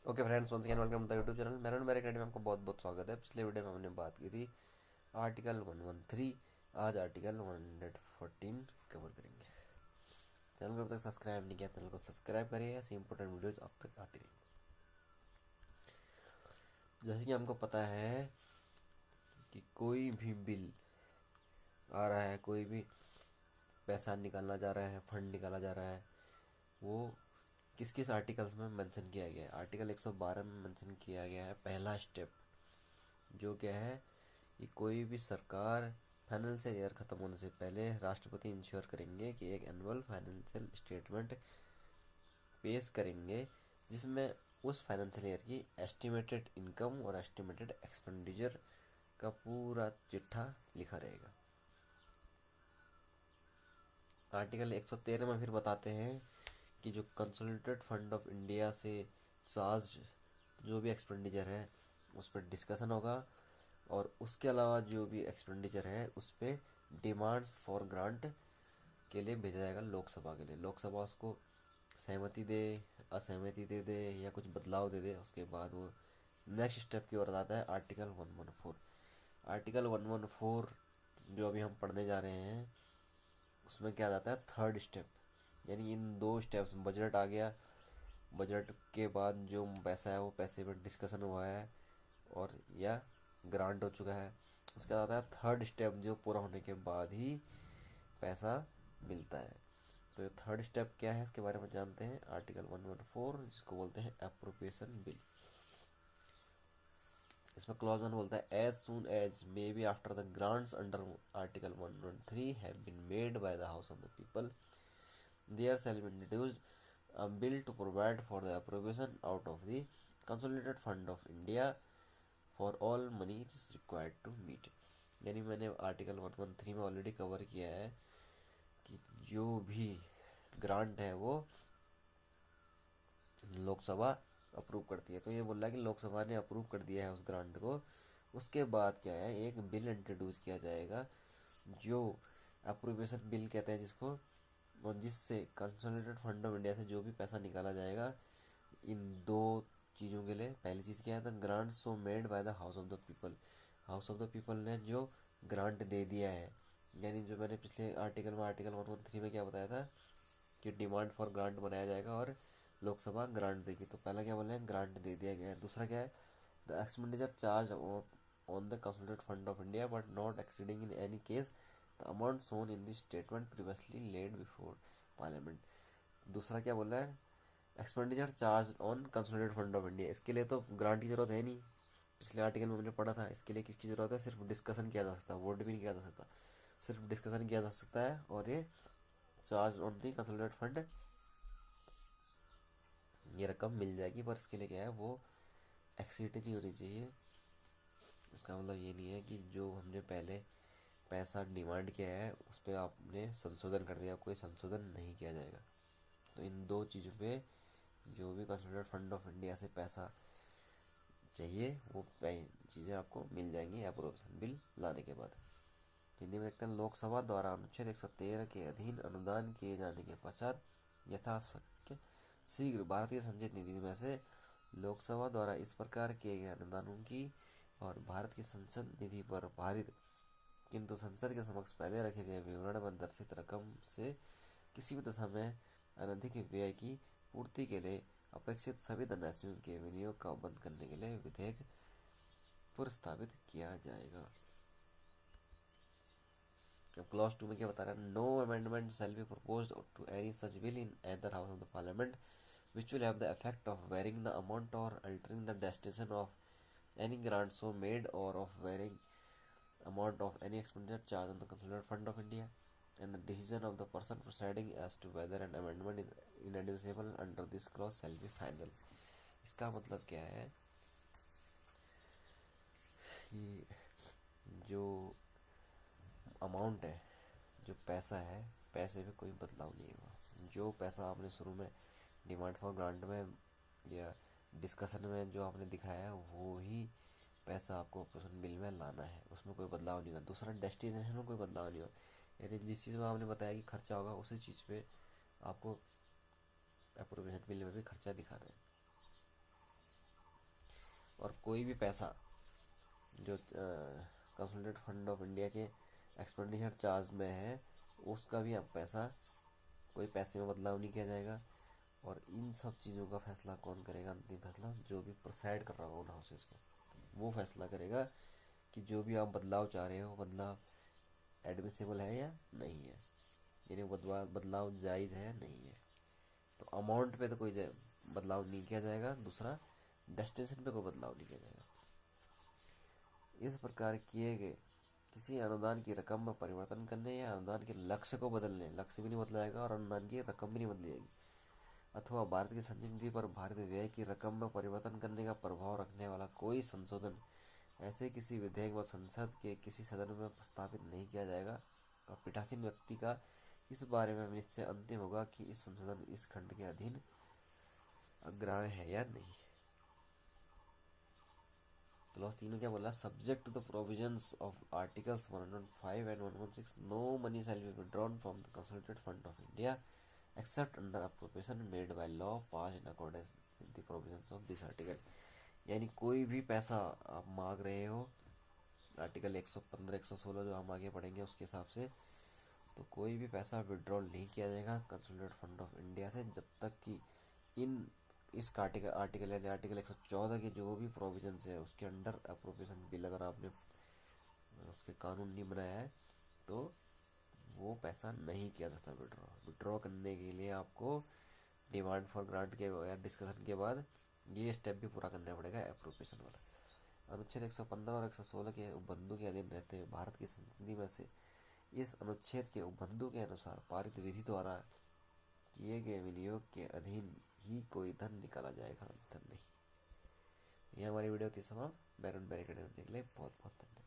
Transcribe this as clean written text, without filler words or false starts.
Okay friends, once again welcome to the YouTube channel. मेरा academy में आपका बहुत बहुत स्वागत है। पिछले वीडियो में हमने बात की थी आर्टिकल 113। आज आर्टिकल 114 कवर करेंगे। चैनल को अब तक सब्सक्राइब नहीं किया, चैनल को सब्सक्राइब करिए, ऐसी इंपॉर्टेंट वीडियोस अब तक आती रहेंगी। जैसे कि हमको पता है कि कोई भी बिल आ रहा है, कोई भी पैसा निकालना जा रहा है, फंड निकाला जा रहा है, वो किस किस आर्टिकल्स में मेंशन किया गया है। आर्टिकल 112 में मेंशन किया गया है पहला स्टेप, जो क्या है कि कोई भी सरकार फाइनेंशियल ईयर खत्म होने से पहले राष्ट्रपति इंश्योर करेंगे कि एक एनुअल फाइनेंशियल स्टेटमेंट पेश करेंगे, जिसमें उस फाइनेंशियल ईयर की एस्टिमेटेड इनकम और एस्टिमेटेड एक्सपेंडिचर का पूरा चिट्ठा लिखा रहेगा। आर्टिकल 113 में फिर बताते हैं कि जो कंसोलिडेटेड फंड ऑफ इंडिया से चार्ज जो भी एक्सपेंडिचर है उस पर डिस्कशन होगा, और उसके अलावा जो भी एक्सपेंडिचर है उस पर डिमांड्स फॉर ग्रांट के लिए भेजा जाएगा लोकसभा के लिए। लोकसभा उसको सहमति दे, असहमति दे दे या कुछ बदलाव दे दे, उसके बाद वो नेक्स्ट स्टेप की ओर आता है आर्टिकल 114। आर्टिकल 114 जो अभी हम पढ़ने जा रहे हैं उसमें क्या जाता है थर्ड स्टेप, यानी इन दो स्टेप्स में बजट आ गया। बजट के बाद जो पैसा है वो पैसे पर डिस्कशन हुआ है और या ग्रांट हो चुका है। उसके बाद आता है थर्ड स्टेप, जो पूरा होने के बाद ही पैसा मिलता है। तो ये थर्ड स्टेप क्या है इसके बारे में जानते हैं। आर्टिकल 114 जिसको बोलते हैं अप्रोप्रिएशन बिल। इसमें क्लॉज 1 बोलता है as soon as may be after the grants under article 113 have been made by the house of the people there shall be introduced a bill to provide for the appropriation out of the consolidated fund of India for all money it is required to meet। यानी मैंने article 113 में already cover किया है कि जो भी grant है वो लोकसभा अप्रूव करती है। तो ये बोल रहा है कि लोकसभा ने अप्रूव कर दिया है उस ग्रांट को, उसके बाद क्या है एक बिल इंट्रोड्यूस किया जाएगा जो अप्रूवेशन बिल कहते हैं जिसको, और जिससे कंसोलिडेटेड फंड ऑफ इंडिया से जो भी पैसा निकाला जाएगा इन दो चीज़ों के लिए। पहली चीज़ क्या है था grant so made by the house of the people. House of the people ने जो ग्रांट दे दिया है, यानी जो मैंने पिछले आर्टिकल में आर्टिकल 113 में क्या बताया था कि डिमांड फॉर ग्रांट बनाया जाएगा और लोकसभा ग्रांट देगी। तो पहला क्या बोले हैं ग्रांट दे दिया गया है। दूसरा क्या है the expenditure charge on the consolidated fund of India but not exceeding in any case the amount shown in the statement previously laid before Parliament. दूसरा क्या बोल रहा है expenditure charge on consolidated fund of India. इसके लिए तो grant की जरूरत है नहीं, पिछले आर्टिकल में हमने पढ़ा था। इसके लिए किसकी जरूरत है, सिर्फ डिस्कशन किया जा सकता है, वोट भी नहीं किया जा सकता, सिर्फ डिस्कशन किया जा सकता है। और ये charge on the consolidated fund ये रकम मिल जाएगी, पर इसके लिए क्या है वो एक्सीड नहीं होनी चाहिए। इसका मतलब ये नहीं है कि जो हमने पहले पैसा डिमांड किया है उस पर आपने संशोधन कर दिया, कोई संशोधन नहीं किया जाएगा। तो इन दो चीज़ों पे जो भी कंसोलिडेटेड फंड ऑफ इंडिया से पैसा चाहिए वो चीज़ें आपको मिल जाएंगी अप्रोप्रिएशन बिल लाने के बाद। हिंदी में देखते हैं लोकसभा द्वारा अनुच्छेद 113 के अधीन अनुदान किए जाने के पश्चात यथाशक्य शीघ्र भारतीय संचित निधि में से लोकसभा द्वारा इस प्रकार किए गए अनुदानों की और भारत की संसद निधि पर पारित किंतु संसद के समक्ष पहले रखे गए विवरण में दर्शित रकम से किसी भी दशा में अनधिक व्यय की पूर्ति के लिए अपेक्षित सभी धनराशियों के विनियोग का बंद करने के लिए विधेयक प्रस्तावित किया जाएगा। क्लॉज 2 में क्या बता रहा है no amendment shall be proposed to any such bill in either house of the Parliament which will have the effect of varying the amount or altering the destination of any grant so made or of varying amount of any expenditure charged on the consolidated fund of India and the decision of the person presiding as to whether an amendment is inadmissible under this clause shall be final। इसका मतलब क्या है कि जो amount है, जो पैसा है, पैसे में कोई बदलाव नहीं हुआ। जो पैसा आपने शुरू में डिमांड फॉर ग्रांट में या डिस्कशन में जो आपने दिखाया है वो ही पैसा आपको अप्रोप्रिएशन बिल में लाना है, उसमें कोई बदलाव नहीं होगा। दूसरा डेस्टिनेशन में कोई बदलाव नहीं होगा, यानी जिस चीज़ में आपने बताया कि खर्चा होगा उसी चीज़ पे आपको अप्रोप्रिएशन बिल में भी खर्चा दिखाना है। कोई भी पैसा जो कंसोलिडेटेड फंड ऑफ इंडिया के एक्सपेंडिचर चार्ज में है, उसका भी अब पैसा, कोई पैसे में बदलाव नहीं किया जाएगा। और इन सब चीज़ों का फैसला कौन करेगा? अंतिम फैसला जो भी प्रोसाइड कर रहा होगा उन हाउसेस को, वो फैसला करेगा कि जो भी आप बदलाव चाह रहे हो, बदलाव एडमिसिबल है या नहीं है, यानी बदलाव जायज़ है या नहीं है। तो अमाउंट पे तो कोई बदलाव नहीं किया जाएगा, दूसरा डेस्टिनेशन पे कोई बदलाव नहीं किया जाएगा। इस प्रकार किए गए किसी अनुदान की रकम में परिवर्तन करने या अनुदान के लक्ष्य को बदलने, लक्ष्य भी नहीं बदलाएगा और अनुदान की रकम भी नहीं बदली जाएगी, अथवा भारत की संचित निधि पर भारतीय व्यय की रकम में परिवर्तन करने का प्रभाव रखने वाला कोई संशोधन ऐसे किसी विधेयक व संसद के किसी सदन में प्रस्तावित नहीं किया जाएगा। और पीठासीन व्यक्ति का इस बारे में निश्चय अंतिम होगा कि इस संशोधन इस खंड के अधीन अग्राह्य है या नहीं। क्लॉज 3 में क्या बोला? Subject to the provisions of articles 105 and 116 no money shall be withdrawn from the consolidated fund of India except under appropriation made by law passed in accordance with the provisions of this article. यानी कोई भी पैसा आप मांग रहे हो article 115 116 जो हम आगे पढ़ेंगे उसके हिसाब से, तो कोई भी पैसा विड्रॉल नहीं किया जाएगा कंसोलिडेटेड फंड ऑफ इंडिया से जब तक कि इन इस आर्टिकल यानी आर्टिकल 114 के जो भी प्रोविजंस है उसके अंडर अप्रोप्रिएशन बिल अगर आपने उसके कानून नहीं बनाया है तो वो पैसा नहीं किया जाता विड्रॉ। विड्रॉ करने के लिए आपको डिमांड फॉर ग्रांट के या डिस्कशन के बाद ये स्टेप भी पूरा करना पड़ेगा एप्रोप्रिएशन वाला। अनुच्छेद 115 और 116 के उपबंधों के अधीन रहते हुए भारत की संस्कृति में से इस अनुच्छेद के उपबंधों के अनुसार पारित विधि द्वारा किए गए विनियोग के अधीन ही कोई धन निकाला जाएगा, धन नहीं। यह हमारी वीडियो थी समाप्त। बैरन बैरिकेड के लिए बहुत बहुत धन्यवाद।